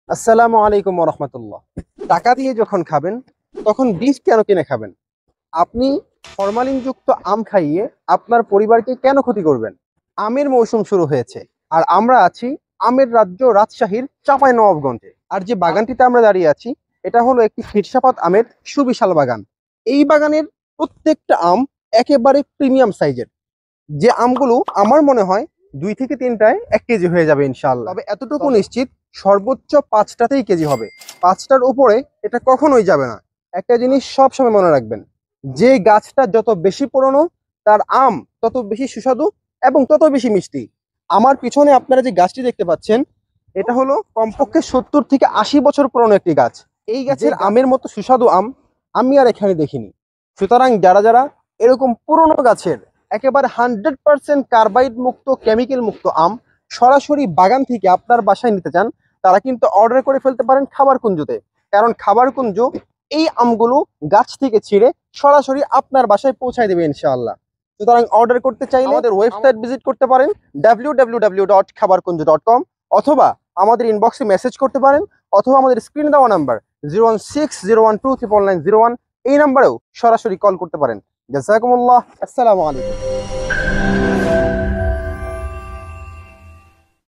আসসালামু আলাইকুম ওয়া রাহমাতুল্লাহ। টাকা দিয়ে যখন খাবেন তখন বীজ কেন কিনে খাবেন? আপনি ফরমালিনযুক্ত আম খাইয়ে আপনার পরিবারকে কেন ক্ষতি করবেন? আমের মৌসুম শুরু হয়েছে আর আমরা আছি আমের রাজ্য রাজশাহীর চাঁপাইনবাবগঞ্জে। আর যে বাগানটিতে আমরা দাঁড়িয়ে আছি এটা হলো একটি ফিরসাপাত আমের সুবিশাল বাগান। এই বাগানের প্রত্যেকটা আম একেবারে প্রিমিয়াম সাইজের। যে আমগুলো আমার মনে হয় 2 থেকে 3টায় 1 কেজি হয়ে যাবে ইনশাআল্লাহ। তবে এতটুকু নিশ্চিত সর্বোচ্চ 5টাতেই কেজি হবে। 5টার উপরে এটা কখনোই যাবে না। একটা জিনিস সবসময় মনে রাখবেন, যে গাছটা যত বেশি পুরনো তার আম তত বেশি সুস্বাদু এবং তত বেশি মিষ্টি। আমার পিছনে আপনারা যে গাছটি দেখতে পাচ্ছেন এটা হলো কমপক্ষে 70 থেকে 80 বছর পুরনো একটি গাছ। এই গাছের আমের মতো সুস্বাদু আম আমি আর এখানে দেখিনি। সুতরাং যারা যারা এরকম পুরনো গাছের একেবারে 100% কার্বাইড মুক্ত কেমিক্যাল মুক্ত আম সরাসরি বাগান থেকে আপনার বাসায় নিতে চান তারা কিন্তু অর্ডার করে ফেলতে পারেন খাবার কুঞ্জতে। কারণ খাবার কুঞ্জ এই আমগুলো গাছ থেকে ছিঁড়ে সরাসরি আপনার বাসায় পৌঁছায় দেবে ইনশাআল্লাহ। সুতরাং অর্ডার করতে চাইলে আমাদের ওয়েবসাইট ভিজিট করতে পারেন www.খাবারকুঞ্জ.com, অথবা আমাদের ইনবক্সে মেসেজ করতে পারেন, অথবা আমাদের স্ক্রিনে দেওয়া নাম্বার 01601299901 এই নাম্বারেও সরাসরি কল করতে পারেন। জাযাকুমুল্লাহ। আসসালামু আলাইকুম।